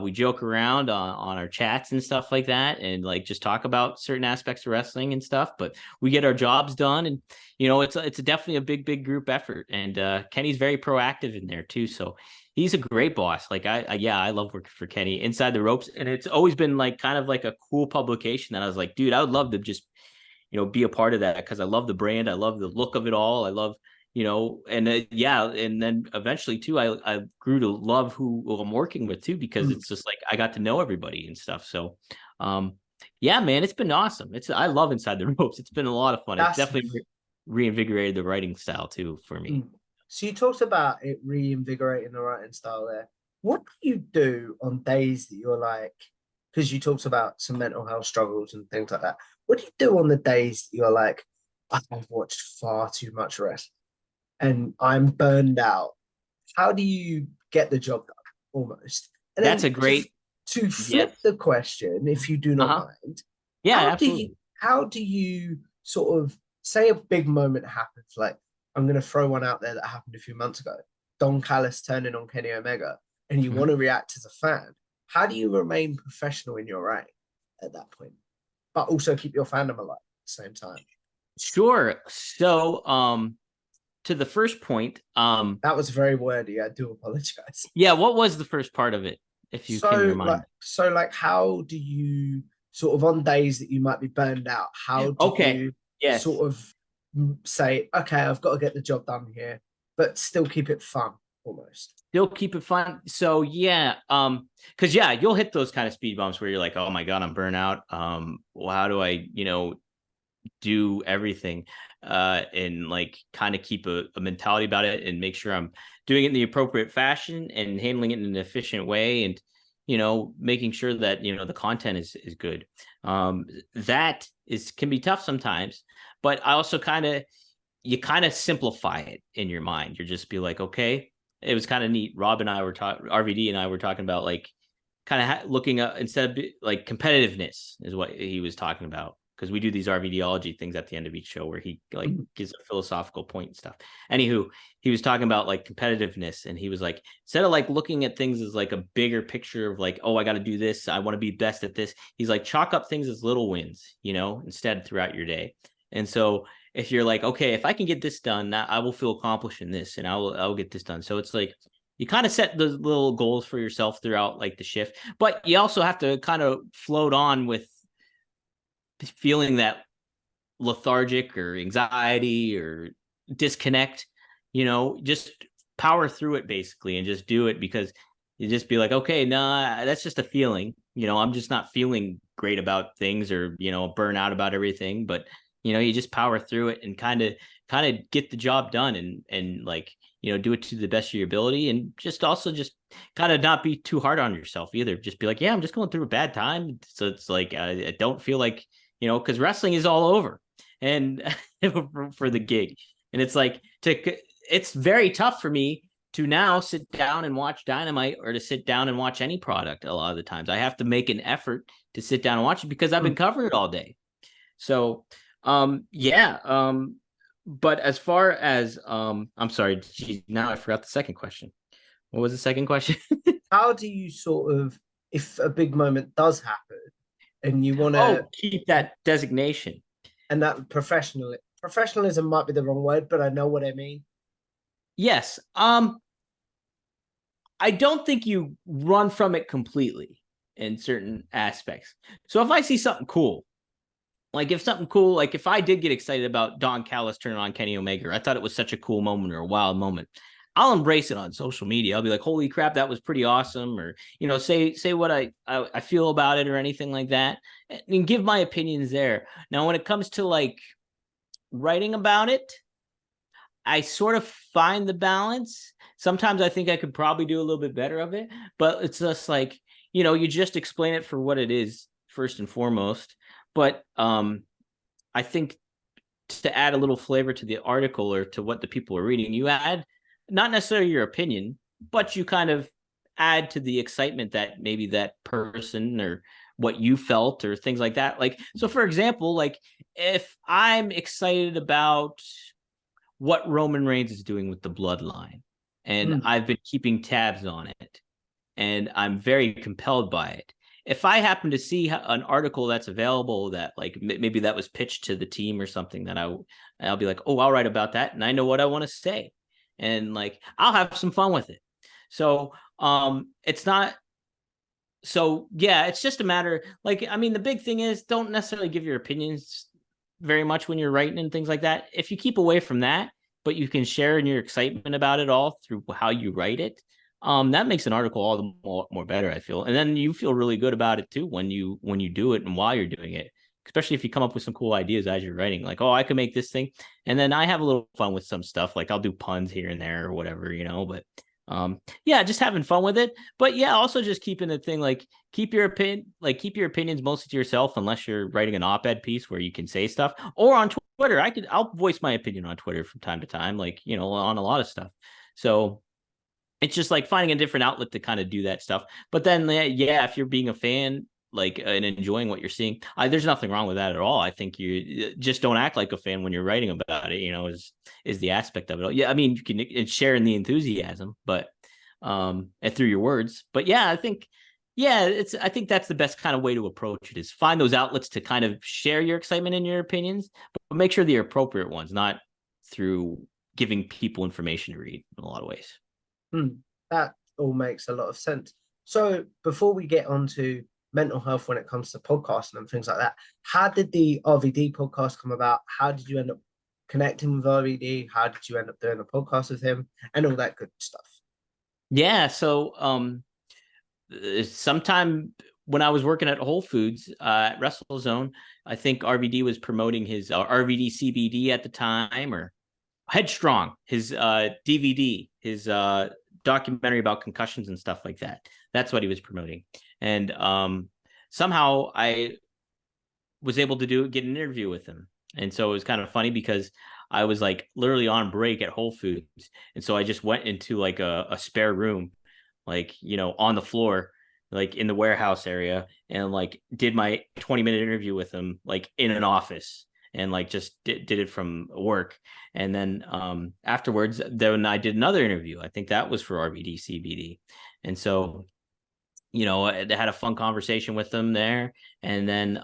we joke around on our chats and stuff like that, and like just talk about certain aspects of wrestling and stuff, but we get our jobs done. And it's definitely a big group effort, and Kenny's very proactive in there too, so he's a great boss. Like I love working for Kenny Inside the Ropes, and it's always been like kind of like a cool publication that I was like, dude, I would love to just be a part of that, because I love the brand, I love the look of it all, I love and and then eventually too, I grew to love who I'm working with too, because it's just like I got to know everybody and stuff. So yeah, man, it's been awesome. I love Inside the Ropes. It's been a lot of fun. It's definitely reinvigorated the writing style too for me. So you talked about it reinvigorating the writing style there. What do you do on days that you're like, because you talked about some mental health struggles and things like that. What do you do on the days that you're like, I've watched far too much wrestling and I'm burned out? How do you get the job done? Almost. And that's a great to flip the question, if you do not mind. Yeah, absolutely. How do you sort of say a big moment happens? Like, I'm going to throw one out there that happened a few months ago. Don Callis turning on Kenny Omega, and you want to react as a fan. How do you remain professional in your writing at that point, but also keep your fandom alive at the same time? Sure. So, to the first point, that was very wordy. I do apologize. Yeah, what was the first part of it, if you can remind? Like, how do you sort of on days that you might be burned out? How do you sort of say, okay, I've got to get the job done here, but still keep it fun, almost? Still keep it fun. So yeah, because you'll hit those kind of speed bumps where you're like, oh my god, I'm burnt out. Well, how do I, do everything and like kind of keep a mentality about it and make sure I'm doing it in the appropriate fashion and handling it in an efficient way, and making sure that the content is good. That can be tough sometimes, but I also you simplify it in your mind. You're just be like, okay, it was kind of neat. RVD and I were talking about like kind of looking up, instead of like competitiveness is what he was talking about, because we do these RVDology things at the end of each show where he like gives a philosophical point and stuff. Anywho, he was talking about like competitiveness, and he was like, instead of like looking at things as like a bigger picture of like, oh, I got to do this, I want to be best at this. He's like, chalk up things as little wins, instead throughout your day. And so if you're like, okay, if I can get this done, I will feel accomplished in this, and I'll get this done. So it's like you kind of set the little goals for yourself throughout like the shift, but you also have to kind of float on with feeling that lethargic or anxiety or disconnect, just power through it basically, and just do it, because you just be like, okay, nah, that's just a feeling, I'm just not feeling great about things, or burn out about everything, but you just power through it and kind of get the job done, and like do it to the best of your ability, and just kind of not be too hard on yourself either. Just be like, yeah, I'm just going through a bad time, so it's like I don't feel like, because wrestling is all over, and for the gig, and it's like it's very tough for me to now sit down and watch Dynamite, or to sit down and watch any product. A lot of the times I have to make an effort to sit down and watch it because I've been covering it all day. So, yeah. But as far as, I'm sorry, geez, now I forgot the second question. What was the second question? How do you sort of, if a big moment does happen and you want to, keep that designation. and that professionalism might be the wrong word, but I know what I mean. Yes. I don't think you run from it completely in certain aspects. So if I see something cool, like if I did get excited about Don Callis turning on Kenny Omega, I thought it was such a cool moment or a wild moment, I'll embrace it on social media. I'll be like, holy crap, that was pretty awesome. Or, say what I feel about it or anything like that, and give my opinions there. Now, when it comes to like writing about it, I sort of find the balance. Sometimes I think I could probably do a little bit better of it, but it's just like, you just explain it for what it is first and foremost. But I think to add a little flavor to the article or to what the people are reading, you add not necessarily your opinion, but you kind of add to the excitement that maybe that person or what you felt or things like that. Like, so for example, like if I'm excited about what Roman Reigns is doing with the bloodline, and I've been keeping tabs on it, and I'm very compelled by it. If I happen to see an article that's available that like maybe that was pitched to the team or something, that I'll be like, oh, I'll write about that, and I know what I want to say, and like I'll have some fun with it. So it's not. So yeah, it's just a matter. Like, I mean, the big thing is don't necessarily give your opinions very much when you're writing and things like that. If you keep away from that, but you can share in your excitement about it all through how you write it, that makes an article all the more better, I feel. And then you feel really good about it too when you do it and while you're doing it, especially if you come up with some cool ideas as you're writing, like, oh, I could make this thing. And then I have a little fun with some stuff, like I'll do puns here and there or whatever, but yeah, just having fun with it. But yeah, also just keeping the thing, like keep your opinions mostly to yourself, unless you're writing an op-ed piece where you can say stuff, or on Twitter. I'll voice my opinion on Twitter from time to time, like, on a lot of stuff. So it's just like finding a different outlet to kind of do that stuff. But then, yeah, if you're being a fan, like, and enjoying what you're seeing, there's nothing wrong with that at all. I think you just don't act like a fan when you're writing about it, is the aspect of it all. Yeah, I mean, you can share in the enthusiasm, but and through your words. But yeah, I think that's the best kind of way to approach it, is find those outlets to kind of share your excitement and your opinions, but make sure they're appropriate ones, not through giving people information to read in a lot of ways. That all makes a lot of sense. So before we get on to mental health when it comes to podcasting and things like that, how did the RVD podcast come about? How did you end up connecting with RVD? How did you end up doing a podcast with him and all that good stuff? Yeah, so sometime when I was working at Whole Foods at WrestleZone, I think RVD was promoting his RVD CBD at the time, or Headstrong, his DVD, his documentary about concussions and stuff like that. That's what he was promoting. And somehow I was able to get an interview with him. And so it was kind of funny because I was like literally on break at Whole Foods. And so I just went into like a spare room, like, on the floor, like in the warehouse area, and like did my 20-minute interview with him, like in an office, and like just did it from work. And then afterwards, then I did another interview. I think that was for RVD CBD. And so, I had a fun conversation with them there. And then,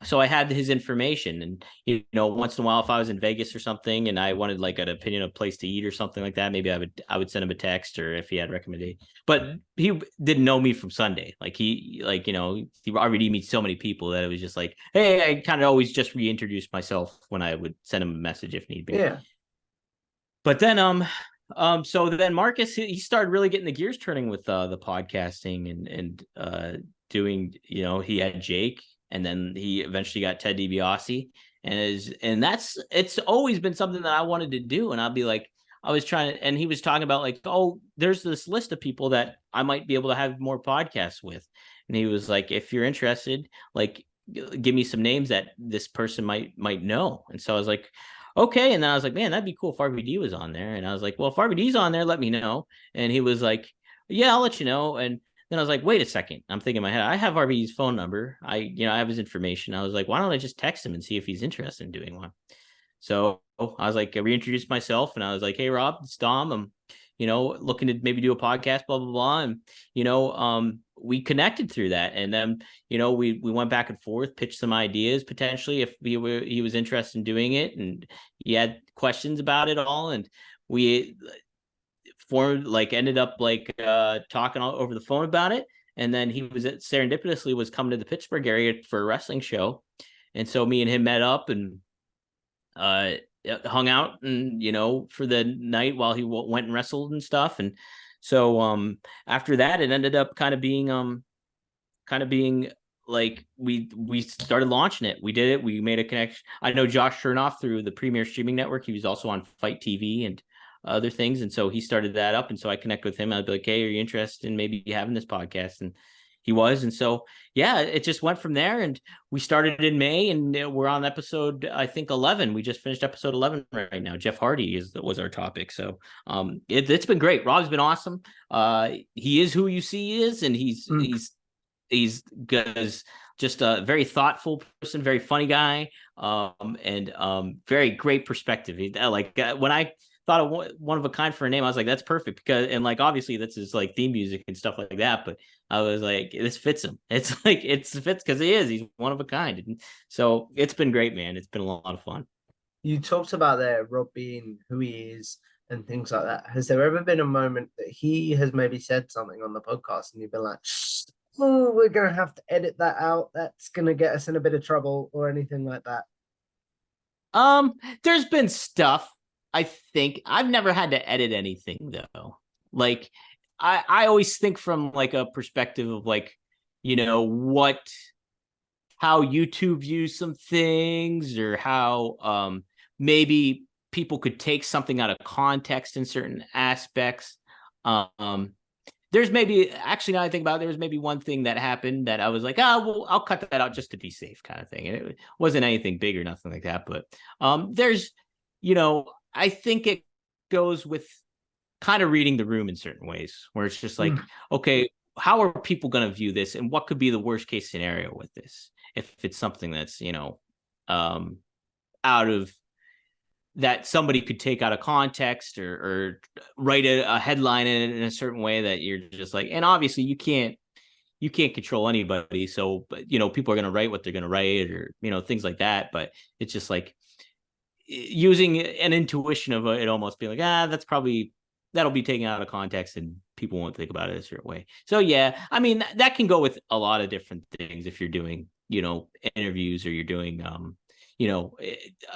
so I had his information, and, once in a while, if I was in Vegas or something and I wanted like an opinion of a place to eat or something like that, maybe I would send him a text, or if he had recommendation. But he didn't know me from Sunday. Like he already meets so many people that it was just like, hey, I kind of always just reintroduce myself when I would send him a message if need be. Yeah. But then, so then Marcus, he started really getting the gears turning with the podcasting and doing, he had Jake, and then he eventually got Ted DiBiase, and it's always been something that I wanted to do. And I'll be like, I was trying to, and he was talking about like, oh, there's this list of people that I might be able to have more podcasts with. And he was like, if you're interested, like, give me some names that this person might know. And so I was like, okay. And then I was like, man, that'd be cool if RVD was on there. And I was like, well, if RVD's on there, let me know. And he was like, yeah, I'll let you know. And then I was like, wait a second. I'm thinking in my head, I have RVD's phone number. I have his information. I was like, why don't I just text him and see if he's interested in doing one? So I was like, I reintroduced myself and I was like, hey, Rob, it's Dom. I'm, looking to maybe do a podcast, blah, blah, blah. And, we connected through that. And then, we went back and forth, pitched some ideas potentially if he was interested in doing it. And he had questions about it all. And we ended up talking all over the phone about it. And then he was serendipitously was coming to the Pittsburgh area for a wrestling show. And so me and him met up and uh hung out and for the night while he went and wrestled and stuff. And so after that it ended up kind of being like we started launching it. We did it. We made a connection. I know Josh Chernoff through the Premier Streaming Network. He was also on Fight TV and other things, and so he started that up. And so I connect with him. I'd be like, hey, are you interested in maybe having this podcast? And he was. And so yeah, it just went from there. And we started in May, and we're on episode, I think, 11. We just finished episode 11 right now. Jeff Hardy was our topic. So it's been great. Rob's been awesome. He is who you see he is, and he's just a very thoughtful person, very funny guy, and very great perspective. When I thought of one of a kind for a name, I was like, that's perfect, because and obviously that's his theme music and stuff like that, but I was like, this fits him. It's fits because he's one of a kind. And so it's been great, man. It's been a lot of fun. You talked about there Rob being who he is and things like that. Has there ever been a moment that he has maybe said something on the podcast and you've been like, oh, we're gonna have to edit that out, that's gonna get us in a bit of trouble, or anything like that? There's been stuff. I think I've never had to edit anything though. I always think from a perspective of how YouTube views some things, or how maybe people could take something out of context in certain aspects. There's maybe, actually, now I think about it, there was maybe one thing that happened that I was like, well, I'll cut that out just to be safe, kind of thing. And it wasn't anything big or nothing like that. But there's, I think it goes with kind of reading the room in certain ways, where it's just like, okay, how are people going to view this, and what could be the worst case scenario with this if it's something that's out of that somebody could take out of context, or write a headline in a certain way that you're just like, and obviously you can't control anybody, so but people are going to write what they're going to write, or things like that. But it's just like using an intuition of it, almost being like, that'll be taken out of context and people won't think about it a certain way. So yeah, I mean, that can go with a lot of different things. If you're doing interviews, or you're doing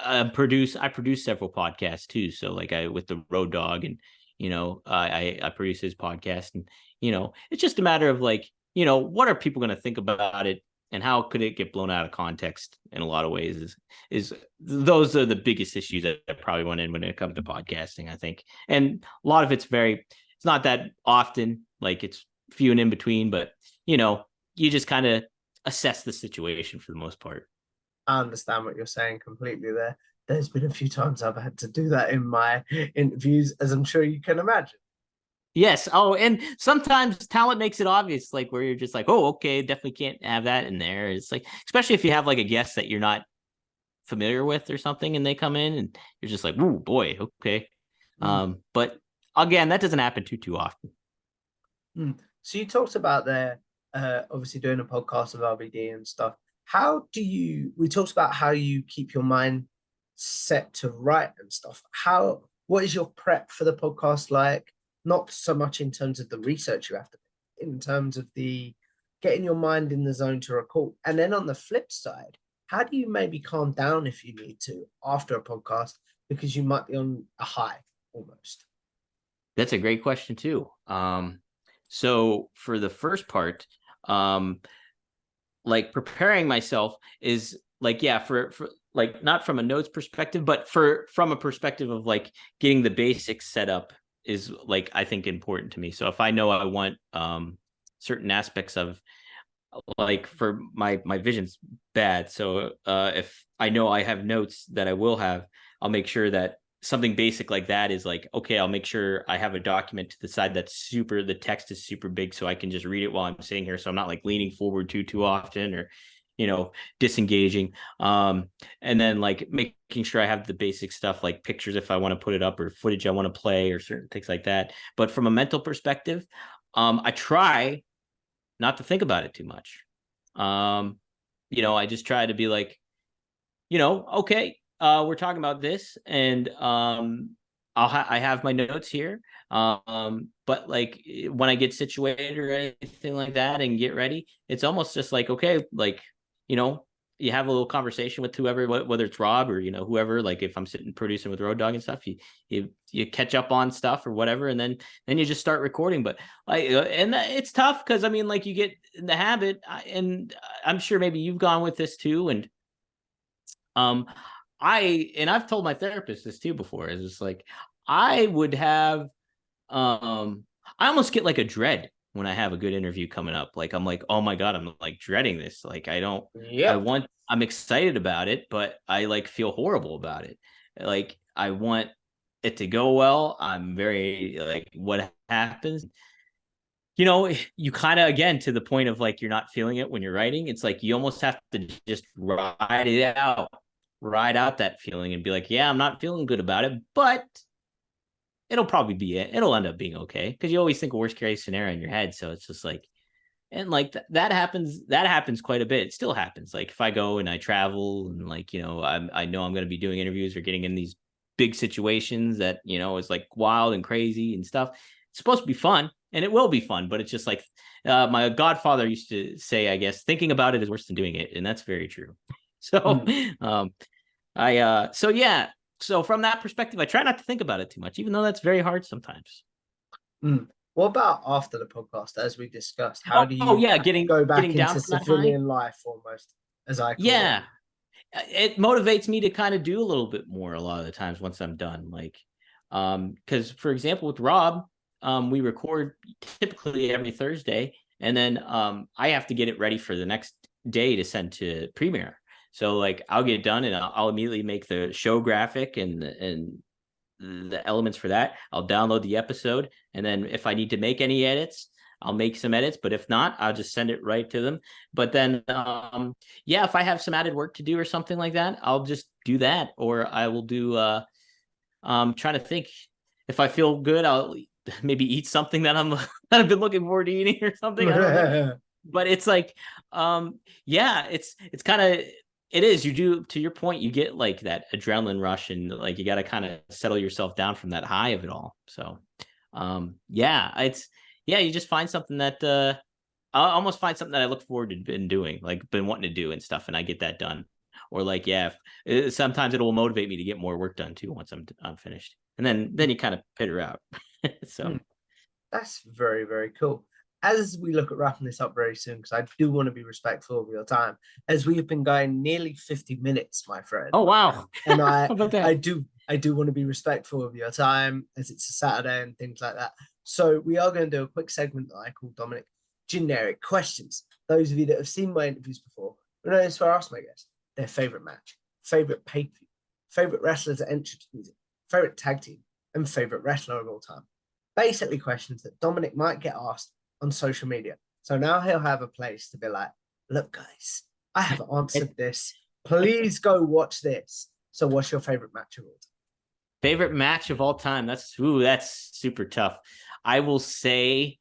I produce several podcasts too. So I with the Road Dog, and I produce his podcast, and it's just a matter of what are people going to think about it, and how could it get blown out of context in a lot of ways is those are the biggest issues that probably went in when it comes to podcasting, I think. And a lot of it's not that often, it's few and in between, but you just kind of assess the situation for the most part. I understand what you're saying completely there. There's been a few times I've had to do that in my interviews, as I'm sure you can imagine. Yes. Oh, and sometimes talent makes it obvious, where you're just like, oh, okay, definitely can't have that in there. It's especially if you have a guest that you're not familiar with or something, and they come in and you're just like, oh boy, okay. But again, that doesn't happen too often. So you talked about there, obviously doing a podcast of RVD and stuff. We talked about how you keep your mind set to write and stuff. What is your prep for the podcast like? Not so much in terms of the research you have to do, in terms of the getting your mind in the zone to record. And then on the flip side, how do you maybe calm down if you need to after a podcast, because you might be on a high almost? That's a great question too. So for the first part, preparing myself is for not from a notes perspective, but from a perspective of getting the basics set up is I think important to me. So if I know I want certain aspects of for my vision's bad, so if I know I have notes that I will have, I'll make sure that something basic like that is like, okay, I'll make sure I have a document to the side that's the text is super big so I can just read it while I'm sitting here. So I'm not like leaning forward too often or, disengaging. And then like making sure I have the basic stuff like pictures if I want to put it up or footage I want to play or certain things like that. But from a mental perspective, I try not to think about it too much. I just try to be like, okay, we're talking about this, and I have my notes here. But like when I get situated or anything like that and get ready, it's almost just like, okay, like, you have a little conversation with whoever, whether it's Rob or, whoever, like if I'm sitting producing with Road Dogg and stuff, you catch up on stuff or whatever. And then you just start recording. But and it's tough because I mean, like you get in the habit and I'm sure maybe you've gone with this too. And um, I've told my therapist this too before. Is just like I would have I almost get like a dread when I have a good interview coming up. Like I'm like, oh my God, I'm like dreading this. Like Yep. I'm excited about it, but I like feel horrible about it. Like I want it to go well. I'm very like what happens. You kind of again to the point of like you're not feeling it when you're writing. It's like you almost have to just ride out that feeling and be like, yeah, I'm not feeling good about it, but it'll probably be it. It'll end up being okay because you always think a worst case scenario in your head. So it's just like, and like that happens. That happens quite a bit. It still happens. Like if I go and I travel and like I know I'm going to be doing interviews or getting in these big situations that is like wild and crazy and stuff. It's supposed to be fun and it will be fun, but it's just like my godfather used to say, I guess thinking about it is worse than doing it, and that's very true. So so yeah. So from that perspective, I try not to think about it too much, even though that's very hard sometimes. What about after the podcast, as we discussed? How Oh, do oh you yeah, go getting back down into from that high. civilian life almost, as I call it? Yeah, it motivates me to kind of do a little bit more a lot of the times once I'm done. Like, because for example, with Rob, we record typically every Thursday, and then I have to get it ready for the next day to send to Premiere. So like I'll get it done and I'll immediately make the show graphic and the elements for that. I'll download the episode, and then if I need to make any edits, I'll make some edits. But if not, I'll just send it right to them. But then, yeah, if I have some added work to do or something like that, I'll just do that, or I will do. Trying to think. If I feel good, I'll maybe eat something that that I've been looking forward to eating or something. I don't know. But it's like, yeah, it's kind of it is. You do, to your point, you get like that adrenaline rush and like you got to kind of settle yourself down from that high of it all. So yeah, you just find something that I almost find something that I look forward to been doing, like been wanting to do and stuff, and I get that done. Or like, yeah, sometimes it will motivate me to get more work done too once I'm finished, and then you kind of peter out. So That's very, very cool. As we look at wrapping this up very soon, because I do want to be respectful of your time, as we have been going nearly 50 minutes, my friend. oh wow, And how about that? I do want to be respectful of your time as it's a Saturday and things like that. So we are going to do a quick segment that I call Dominic Generic Questions. Those of you that have seen my interviews before, we know this for ask my guests their favorite match, favorite pay-per-view, favorite wrestlers that entrance music, favorite tag team, and favorite wrestler of all time. Basically, questions that Dominic might get asked on social media. So now he'll have a place to be like, look, guys, I have answered this. Please go watch this. So what's your favorite match of all time? Favorite match of all time? That's super tough. I will say,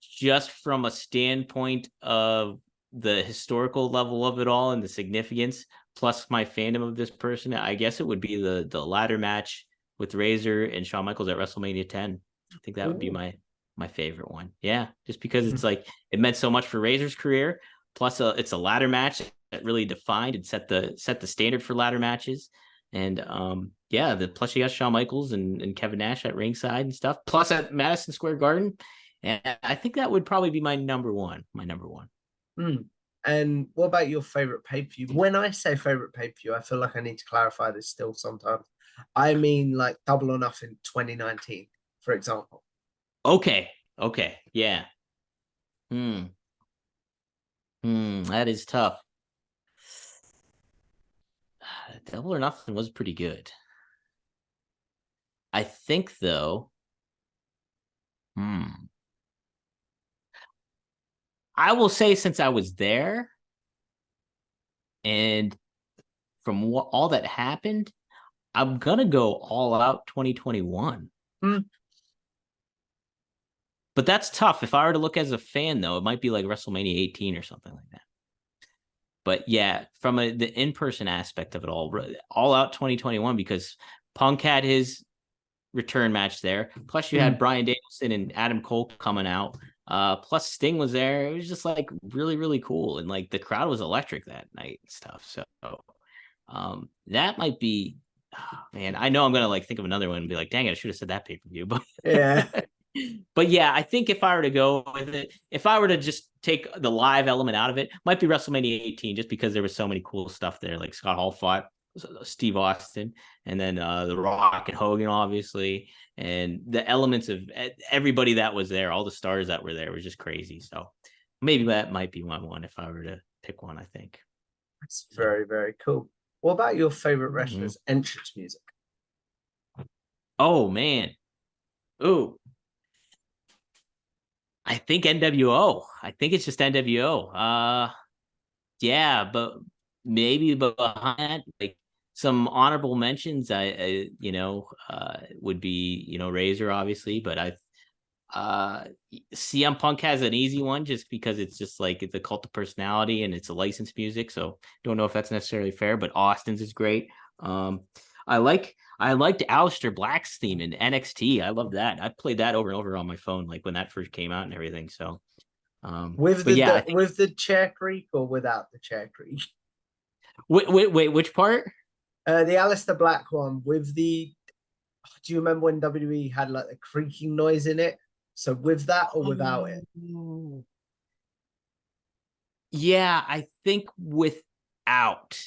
just from a standpoint of the historical level of it all and the significance, plus my fandom of this person, I guess it would be the ladder match with Razor and Shawn Michaels at WrestleMania 10. I think that would be my favorite one. Yeah, just because it's like it meant so much for Razor's career. Plus, it's a ladder match that really defined and set the standard for ladder matches. And yeah, plus you got Shawn Michaels and Kevin Nash at ringside and stuff. Plus at Madison Square Garden, and I think that would probably be my number one. And what about your favorite pay-per-view? When I say favorite pay-per-view, I feel like I need to clarify this still sometimes. I mean like Double or Nothing 2019, for example. Okay, yeah. That is tough. Double or Nothing was pretty good. I think though, I will say since I was there and from all that happened, I'm gonna go all out 2021. But that's tough. If I were to look as a fan, though, it might be like WrestleMania 18 or something like that. But yeah, from the in-person aspect of it all out 2021, because Punk had his return match there. Plus, you had Bryan Danielson and Adam Cole coming out. Plus, Sting was there. It was just like really, really cool, and like the crowd was electric that night and stuff. So, that might be. Oh, man, I know I'm gonna like think of another one and be like, "Dang it, I should have said that pay-per-view." But yeah. But yeah, I think if I were to go with it, if I were to just take the live element out of it, might be WrestleMania 18, just because there was so many cool stuff there. Like Scott Hall fought Steve Austin, and then The Rock and Hogan, obviously, and the elements of everybody that was there, all the stars that were there, was just crazy. So maybe that might be my one if I were to pick one. I think that's very, very cool. What about your favorite wrestlers' entrance music? Oh man, ooh. I think NWO. I think it's just NWO. Yeah, but maybe behind like some honorable mentions, would be Razor, obviously, but CM Punk has an easy one just because it's just like it's a cult of personality and it's a licensed music, so don't know if that's necessarily fair. But Austin's is great. I liked Aleister Black's theme in NXT. I love that. I played that over and over on my phone, like when that first came out and everything. So, With but yeah, with the chair creak or without the chair creak? Wait, which part? The Aleister Black one with the. Do you remember when WWE had like the creaking noise in it? So with that or without it? Yeah, I think without.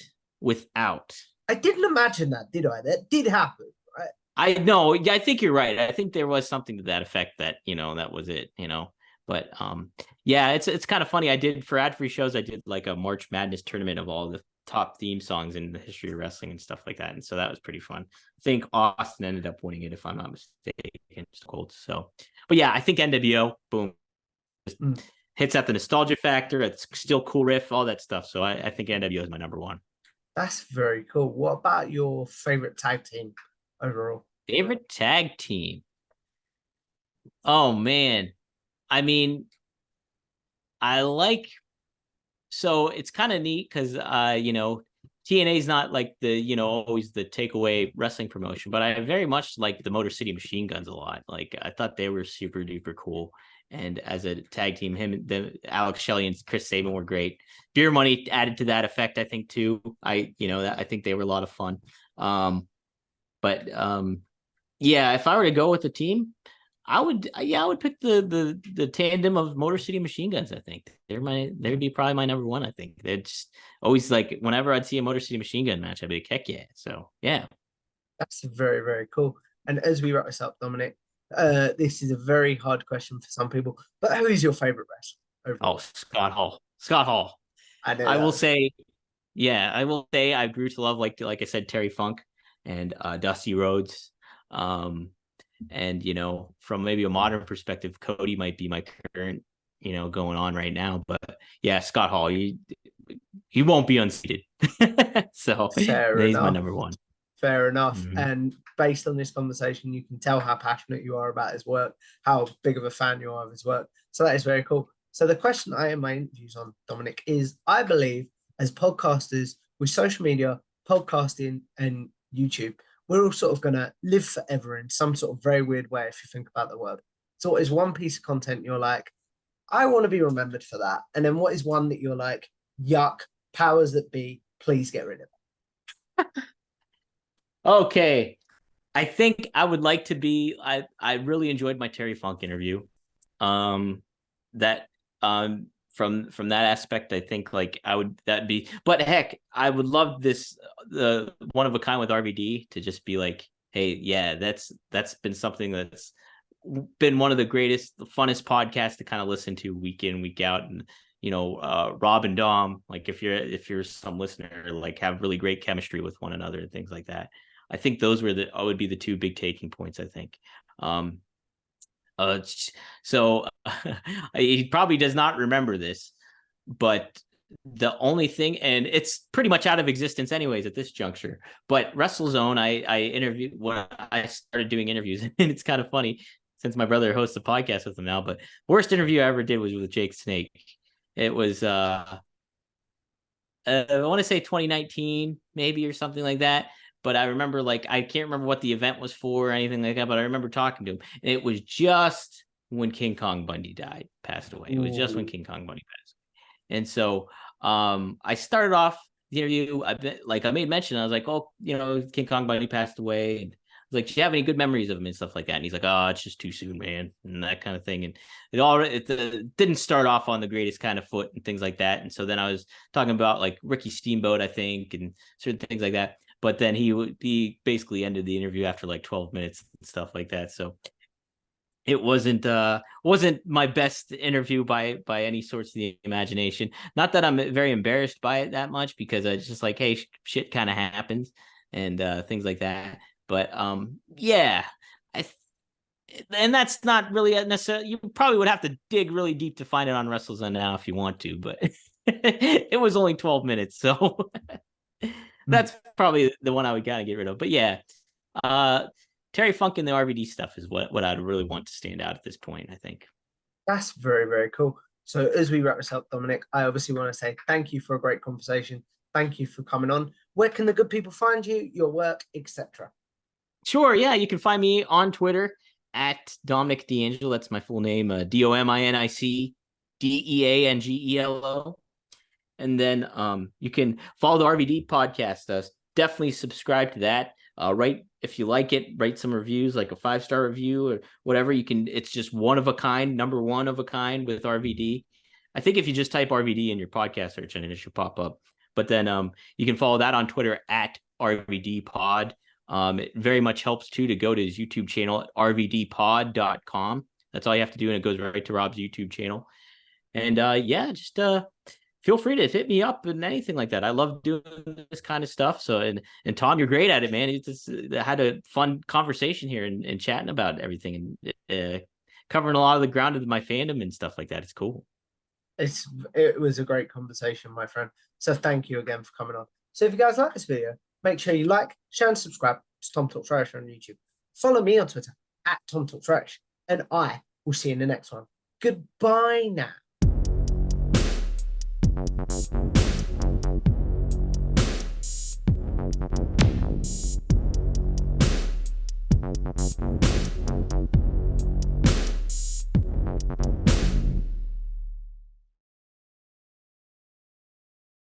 I didn't imagine that, did I? That did happen, right? I know. Yeah, I think you're right. I think there was something to that effect that, that was it, But yeah, it's kind of funny. I did for ad-free shows, I did like a March Madness tournament of all the top theme songs in the history of wrestling and stuff like that. And so that was pretty fun. I think Austin ended up winning it, if I'm not mistaken. Cold. So, but yeah, I think NWO, boom, hits at the nostalgia factor. It's still cool riff, all that stuff. So I think NWO is my number one. That's very cool. What about your favorite tag team overall? Favorite tag team? Oh man, I mean, I like. So it's kind of neat because TNA is not like the always the takeaway wrestling promotion, but I very much like the Motor City Machine Guns a lot. Like I thought they were super duper cool. And as a tag team, Alex Shelley and Chris Sabin were great. Beer Money added to that effect, I think, too. I think they were a lot of fun. But yeah, if I were to go with the team, I would pick the tandem of Motor City Machine Guns. I think they'd be probably my number one. I think they're just always like whenever I'd see a Motor City Machine Gun match, I'd be like, heck yeah. So yeah, that's very, very cool. And as we wrap this up, Dominic, this is a very hard question for some people, but who is your favorite wrestler overall? Oh, Scott Hall. Scott Hall. I will say, yeah, I will say I grew to love like I said, Terry Funk and Dusty Rhodes. And from maybe a modern perspective, Cody might be my current going on right now. But yeah, Scott Hall, he won't be unseated. So he's my number one. Fair enough. And based on this conversation, you can tell how passionate you are about his work, how big of a fan you are of his work. So that is very cool. So the question I end my interviews on, Dominic, is I believe as podcasters with social media, podcasting and YouTube, we're all sort of going to live forever in some sort of very weird way if you think about the world. So what is one piece of content you're like, I want to be remembered for that? And then what is one that you're like, yuck, powers that be, please get rid of it? Okay. I think I would like to be, I really enjoyed my Terry Funk interview. That from that aspect, I think like but heck, I would love the one of a kind with RVD to just be like, hey, yeah, that's been something that's been one of the greatest, funnest podcasts to kind of listen to week in, week out. And Rob and Dom, like if you're some listener, like have really great chemistry with one another and things like that. I think those would be the two big taking points, I think. So he probably does not remember this, but the only thing, and it's pretty much out of existence anyways at this juncture, but WrestleZone, I interviewed when I started doing interviews, and it's kind of funny since my brother hosts a podcast with him now, but worst interview I ever did was with Jake Snake. It was I want to say 2019 maybe or something like that. But I remember, like, I can't remember what the event was for or anything like that, but I remember talking to him. And it was just when King Kong Bundy passed away. It was just when King Kong Bundy passed away. And so I started off the interview. I made mention. I was like, oh, King Kong Bundy passed away. And I was like, do you have any good memories of him and stuff like that? And he's like, oh, it's just too soon, man, and that kind of thing. And it didn't start off on the greatest kind of foot and things like that. And so then I was talking about like Ricky Steamboat, I think, and certain things like that. But then he basically ended the interview after like 12 minutes and stuff like that. So it wasn't my best interview by any sorts of the imagination. Not that I'm very embarrassed by it that much, because it's just like, hey, shit kind of happens and things like that. But yeah, and that's not really necessarily. You probably would have to dig really deep to find it on WrestleZone now if you want to, but it was only 12 minutes, so. That's probably the one I would kind of get rid of. But yeah, Terry Funk and the RVD stuff is what I'd really want to stand out at this point, I think. That's very, very cool. So as we wrap this up, Dominic, I obviously want to say thank you for a great conversation. Thank you for coming on. Where can the good people find you, your work, etc.? Sure. Yeah, you can find me on Twitter at Dominic DeAngelo. That's my full name, DOMINIC DEANGELO. And then you can follow the RVD podcast. Definitely subscribe to that. Write, if you like it, write some reviews, like a 5-star review or whatever. It's just one of a kind, number one of a kind with RVD. I think if you just type RVD in your podcast search, and it should pop up. But then you can follow that on Twitter at RVD Pod. It very much helps too to go to his YouTube channel at rvdpod.com. That's all you have to do, and it goes right to Rob's YouTube channel. And yeah, just feel free to hit me up and anything like that. I love doing this kind of stuff. So, and Tom, you're great at it, man. I had a fun conversation here and chatting about everything and covering a lot of the ground of my fandom and stuff like that. It's cool. It was a great conversation, my friend. So thank you again for coming on. So if you guys like this video, make sure you like, share, and subscribe to Tom Talks Trash on YouTube. Follow me on Twitter at Tom Talks Trash, and I will see you in the next one. Goodbye now. Thank you.